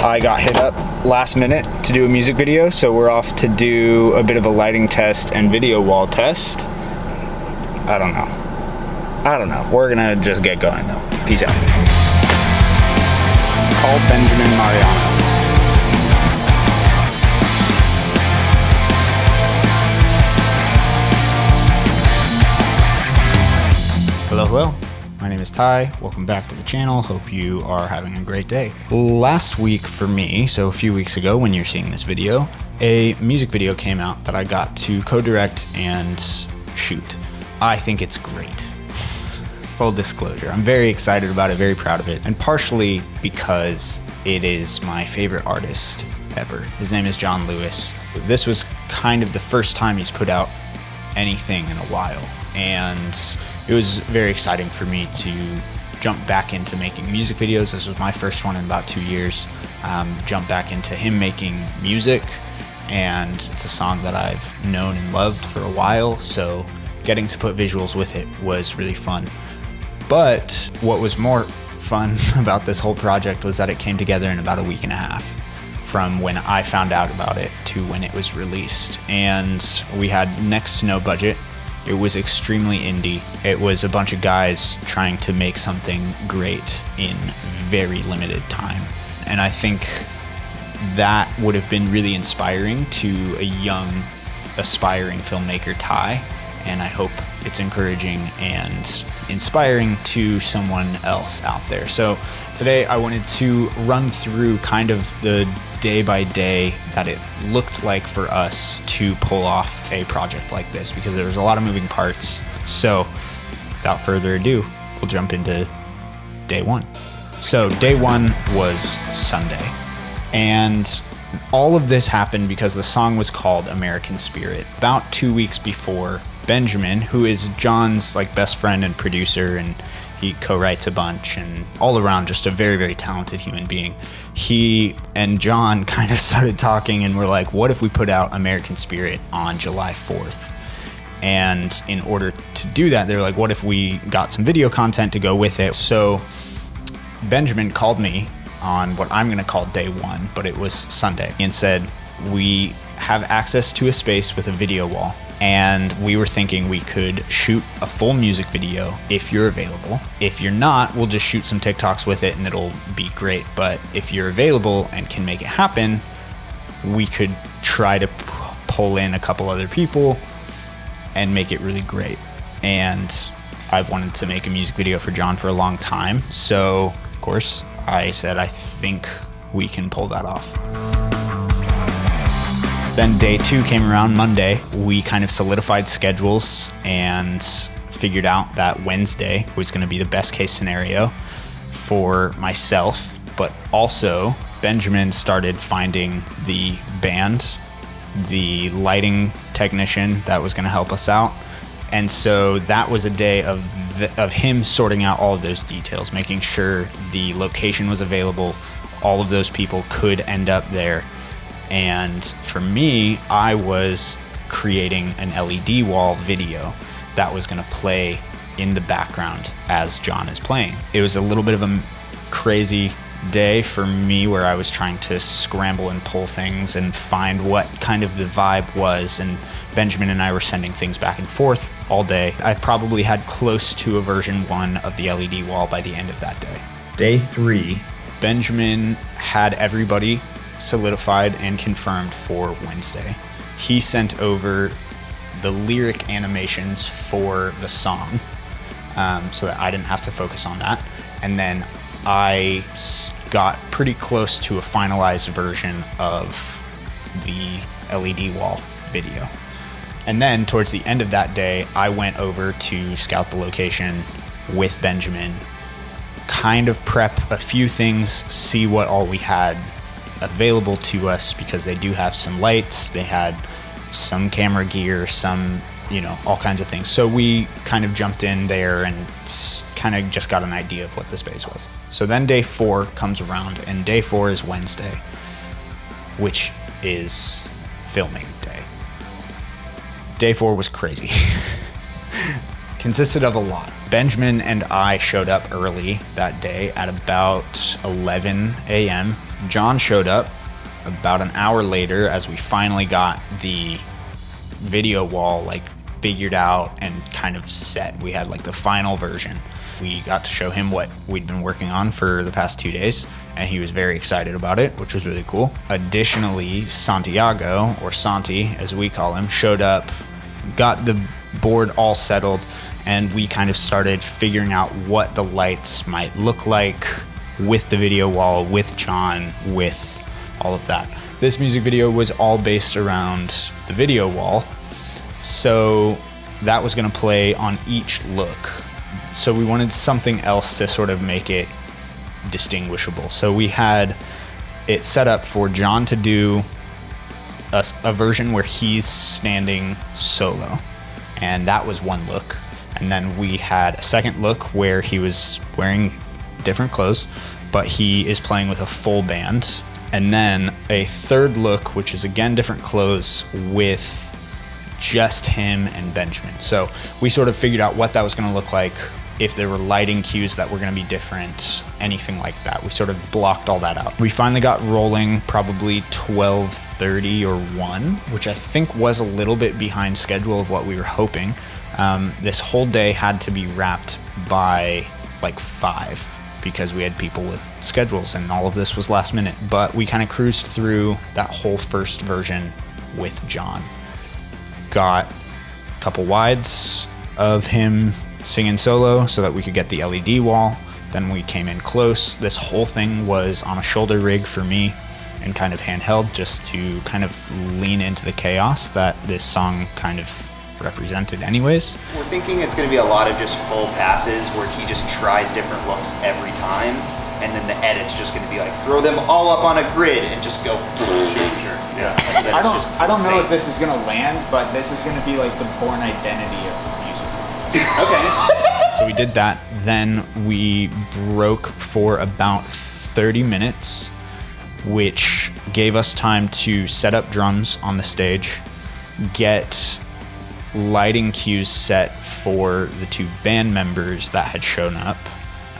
I got hit up last minute to do a music video, so we're off to do a bit of a lighting test and video wall test. I don't know. We're gonna just get going though. Peace out. Call Benjamin Mariano. Hello. My name is Ty. Welcome back to the channel. Hope you are having a great day. Last week for me, so a few weeks ago when you're seeing this video, a music video came out that I got to co-direct and shoot. I think it's great. Full disclosure, I'm very excited about it, very proud of it, and partially because it is my favorite artist ever. His name is John Lewis. This was kind of the first time he's put out anything in a while, and it was very exciting for me to jump back into making music videos. This was my first one in about 2 years. Jump back into him making music, and it's a song that I've known and loved for a while, so getting to put visuals with it was really fun. But what was more fun about this whole project was that it came together in about a week and a half from when I found out about it to when it was released. And we had next to no budget. It was extremely indie. It was a bunch of guys trying to make something great in very limited time. And I think that would have been really inspiring to a young, aspiring filmmaker, Ty. And I hope it's encouraging and inspiring to someone else out there. So today I wanted to run through kind of the day by day that it looked like for us to pull off a project like this, because there was a lot of moving parts. So without further ado, we'll jump into day one. So day one was Sunday, and all of this happened because the song was called American Spirit. About 2 weeks before, Benjamin, who is John's best friend and producer, and he co-writes a bunch, and all around just a very, very talented human being, he and John kind of started talking and were like, what if we put out American Spirit on July 4th? And in order to do that, they were like, what if we got some video content to go with it? So Benjamin called me on what I'm going to call day one, but it was Sunday, and said, we have access to a space with a video wall, and we were thinking we could shoot a full music video if you're available. If you're not, we'll just shoot some TikToks with it and it'll be great. But if you're available and can make it happen, we could try to pull in a couple other people and make it really great. And I've wanted to make a music video for John for a long time. So, of course, I said, I think we can pull that off. Then day two came around, Monday. We kind of solidified schedules and figured out that Wednesday was going to be the best case scenario for myself, but also Benjamin started finding the band, the lighting technician that was going to help us out. And so that was a day of him sorting out all of those details, making sure the location was available, all of those people could end up there. And for me, I was creating an LED wall video that was going to play in the background as John is playing. It was a little bit of a crazy day for me, where I was trying to scramble and pull things and find what kind of the vibe was, and Benjamin and I were sending things back and forth all day. I probably had close to a version 1 of the LED wall by the end of that day. Day 3, Benjamin had everybody solidified and confirmed for Wednesday. He sent over the lyric animations for the song, so that I didn't have to focus on that. And then I got pretty close to a finalized version of the LED wall video. And then towards the end of that day, I went over to scout the location with Benjamin, kind of prep a few things, see what all we had available to us, because they do have some lights, they had some camera gear, some, all kinds of things. So we kind of jumped in there and kind of just got an idea of what the space was. So then day 4 comes around, and day 4 is Wednesday, which is filming day. Day 4 was crazy. Consisted of a lot. Benjamin and I showed up early that day at about 11 a.m. John showed up about an hour later as we finally got the video wall like figured out and kind of set. We had like the final version. We got to show him what we'd been working on for the past 2 days, and he was very excited about it, which was really cool. Additionally, Santiago, or Santi as we call him, showed up, got the board all settled, and we kind of started figuring out what the lights might look like with the video wall, with John, with all of that. This music video was all based around the video wall, so that was going to play on each look. So we wanted something else to sort of make it distinguishable. So we had it set up for John to do a version where he's standing solo, and that was one look. And then we had a second look where he was wearing different clothes, but he is playing with a full band. And then a third look, which is again different clothes with just him and Benjamin. So we sort of figured out what that was going to look like, if there were lighting cues that were going to be different, anything like that. We sort of blocked all that out. We finally got rolling probably 12:30 or 1, which I think was a little bit behind schedule of what we were hoping. This whole day had to be wrapped by like 5 because we had people with schedules and all of this was last minute. But we kind of cruised through that whole first version with John. Got a couple wides of him singing solo so that we could get the LED wall. Then we came in close. This whole thing was on a shoulder rig for me and kind of handheld, just to kind of lean into the chaos that this song kind of represented anyways. We're thinking it's going to be a lot of just full passes where he just tries different looks every time, and then the edit's just going to be like throw them all up on a grid and just go. Yeah. So that I don't know if this is gonna land, but this is gonna be like the born identity of music. Okay. So we did that. Then we broke for about 30 minutes, which gave us time to set up drums on the stage, get lighting cues set for the 2 band members that had shown up.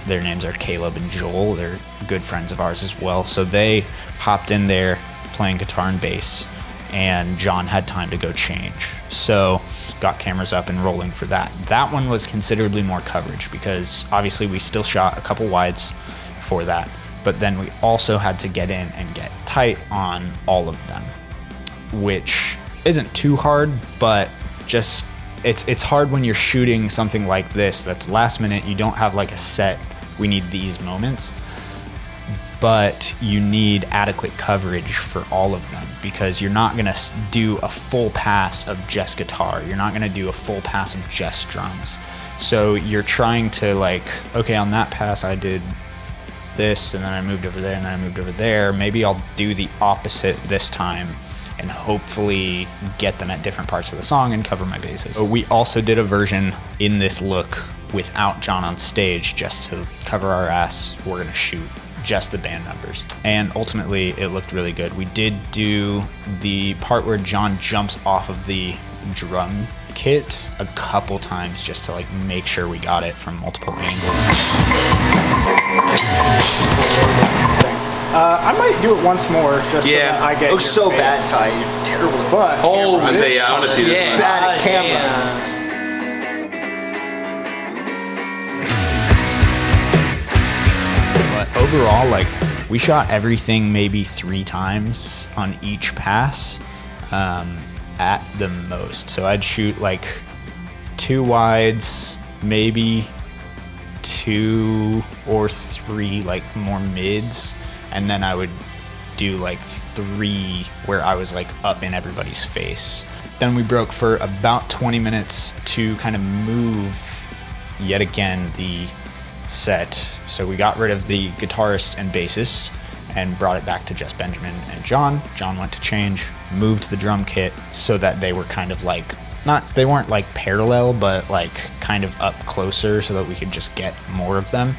Their names are Caleb and Joel. They're good friends of ours as well. So they hopped in there playing guitar and bass, and John had time to go change. So got cameras up and rolling for that. That one was considerably more coverage because obviously we still shot a couple wides for that, but then we also had to get in and get tight on all of them, which isn't too hard, but just it's hard when you're shooting something like this that's last minute. You don't have like a set, we need these moments, but you need adequate coverage for all of them because you're not going to do a full pass of just guitar. You're not going to do a full pass of just drums. So you're trying to like, okay, on that pass I did this and then I moved over there and then I moved over there. Maybe I'll do the opposite this time and hopefully get them at different parts of the song and cover my bases. So we also did a version in this look without John on stage just to cover our ass. We're going to shoot just the band members, and ultimately it looked really good. We did do the part where John jumps off of the drum kit a couple times just to like make sure we got it from multiple angles. I might do it once more just so that I get looks so face. bad, Ty. You're terrible. But I want to see this one. Bad at camera. But overall, like, we shot everything maybe 3 times on each pass, at the most. So I'd shoot like 2 wides, maybe 2 or 3 like more mids, and then I would do like 3 where I was like up in everybody's face. Then we broke for about 20 minutes to kind of move yet again the set. So we got rid of the guitarist and bassist and brought it back to just Benjamin and John. John went to change, moved the drum kit so that they were kind of like, they weren't like parallel, but like kind of up closer so that we could just get more of them.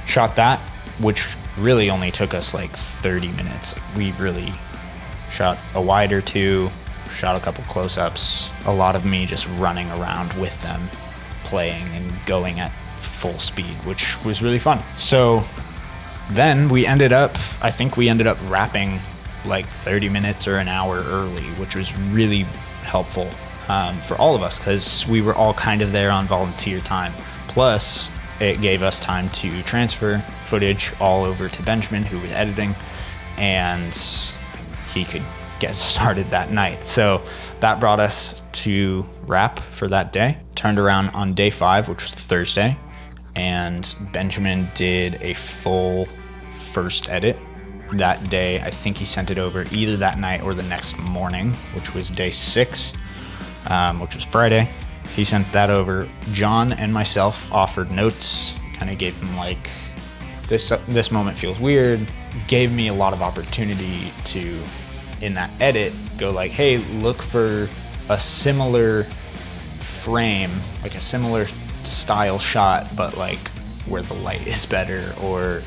Shot that, which really only took us like 30 minutes. We really shot a wide or 2, shot a couple close-ups, a lot of me just running around with them, playing and going at full speed, which was really fun. So then I think we ended up wrapping like 30 minutes or an hour early, which was really helpful for all of us because we were all kind of there on volunteer time. Plus, it gave us time to transfer footage all over to Benjamin, who was editing, and he could get started that night. So that brought us to wrap for that day. Turned around on day 5, which was Thursday, and Benjamin did a full first edit that day. I think he sent it over either that night or the next morning, which was day 6, which was Friday. He sent that over. John and myself offered notes, kind of gave him like, this moment feels weird, gave me a lot of opportunity to, in that edit, go like, hey, look for a similar frame, like a similar style shot, but like where the light is better, or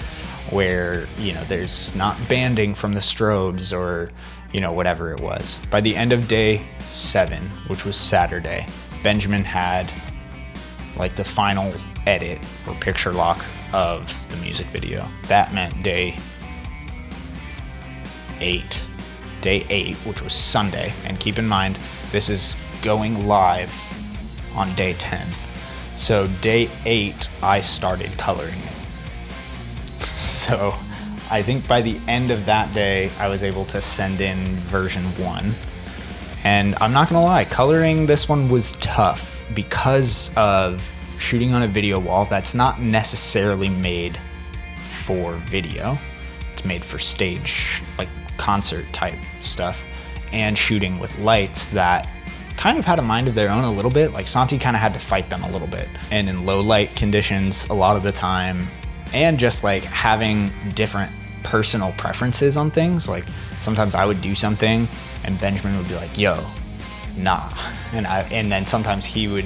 where, you know, there's not banding from the strobes, or, you know, whatever it was. By the end of day 7, which was Saturday, Benjamin had like the final edit or picture lock of the music video. That meant day 8, which was Sunday. And keep in mind, this is going live on day 10. So day 8, I started coloring it. So I think by the end of that day, I was able to send in version 1. And I'm not gonna lie, coloring this one was tough because of shooting on a video wall that's not necessarily made for video. It's made for stage, like concert type stuff, and shooting with lights that kind of had a mind of their own a little bit. Like Santi kind of had to fight them a little bit. And in low light conditions a lot of the time, and just like having different personal preferences on things. Like sometimes I would do something and Benjamin would be like, yo, nah. And then sometimes he would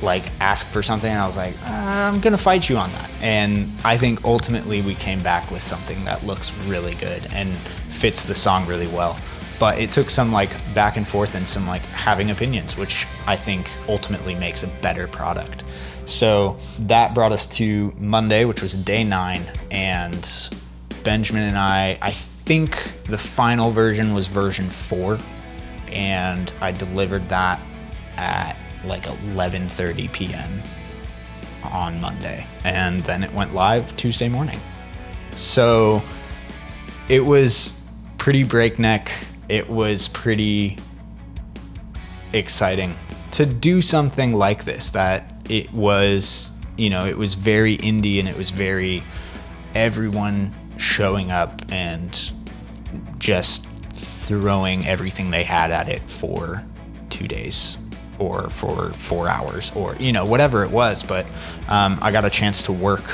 like ask for something and I was like, I'm gonna fight you on that. And I think ultimately we came back with something that looks really good and fits the song really well. But it took some like back and forth and some like having opinions, which I think ultimately makes a better product. So that brought us to Monday, which was day 9, and Benjamin and I think the final version was version 4, and I delivered that at like 11:30 p.m. on Monday, and then it went live Tuesday morning. So it was pretty breakneck. It was pretty exciting to do something like this, that it was, you know, it was very indie and it was very everyone showing up and just throwing everything they had at it for 2 days or for 4 hours, or, you know, whatever it was. But I got a chance to work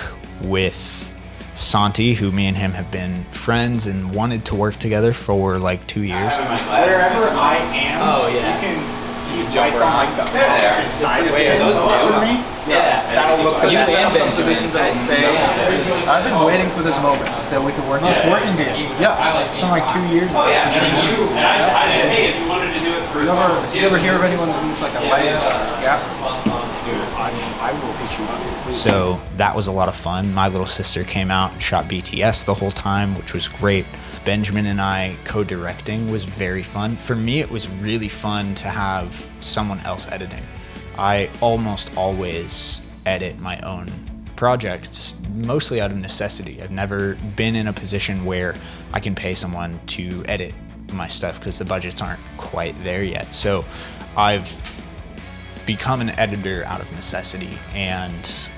with Santi, who me and him have been friends and wanted to work together for like 2 years. Wherever I am, you can keep lights on like the opposite side of it for me. Yeah, that'll look good. Some positions I'll stay. I've been waiting for this moment that we could work. Just working together. Yeah, it's been like 2 years. Oh yeah, I mean, I said, hey, if you wanted to do it for You ever hear of anyone that needs like a light? Yeah. I will hit you up. So that was a lot of fun. My little sister came out and shot BTS the whole time, which was great. Benjamin and I co-directing was very fun. For me, it was really fun to have someone else editing. I almost always edit my own projects, mostly out of necessity. I've never been in a position where I can pay someone to edit my stuff because the budgets aren't quite there yet. So I've become an editor out of necessity, and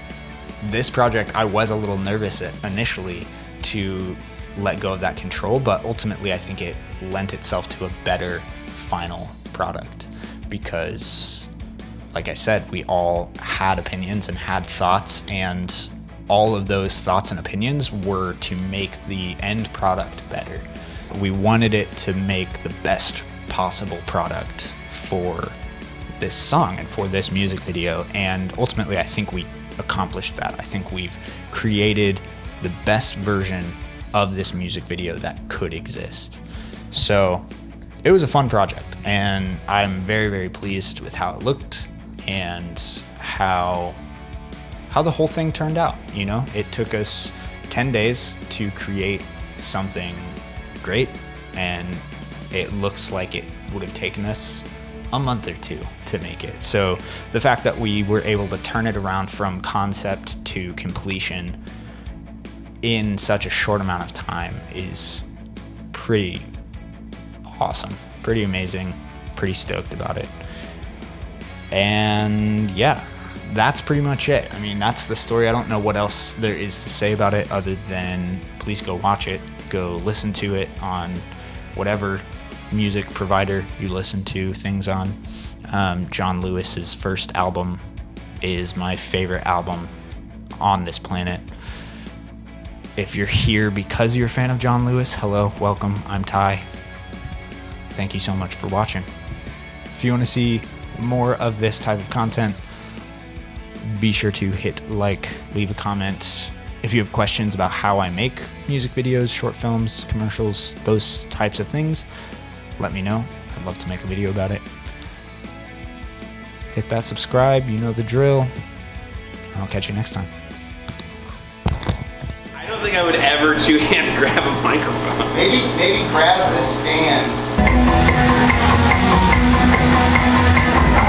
this project I was a little nervous initially to let go of that control, but ultimately I think it lent itself to a better final product because, like I said, we all had opinions and had thoughts, and all of those thoughts and opinions were to make the end product better. We wanted it to make the best possible product for this song and for this music video, and ultimately I think we accomplished that. I think we've created the best version of this music video that could exist. So it was a fun project, and I'm very, very pleased with how it looked and how the whole thing turned out. You know, it took us 10 days to create something great, and it looks like it would have taken us a month or two to make it. So the fact that we were able to turn it around from concept to completion in such a short amount of time is pretty awesome, pretty amazing, pretty stoked about it. And yeah, that's pretty much it. I mean, that's the story. I don't know what else there is to say about it other than please go watch it, go listen to it on whatever music provider you listen to things on. John Lewis's first album is my favorite album on this planet. If you're here because you're a fan of John Lewis, hello, welcome. I'm Ty. Thank you so much for watching. If you want to see more of this type of content, be sure to hit like, leave a comment. If you have questions about how I make music videos, short films, commercials, those types of things, let me know. I'd love to make a video about it. Hit that subscribe, you know the drill. I'll catch you next time. I don't think I would ever two-hand grab a microphone. Maybe grab the stand.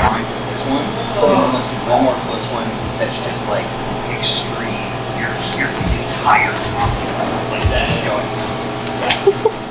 Line for this one, and then let's do one more close one that's just like extreme. You're the entire time like that, just going nuts.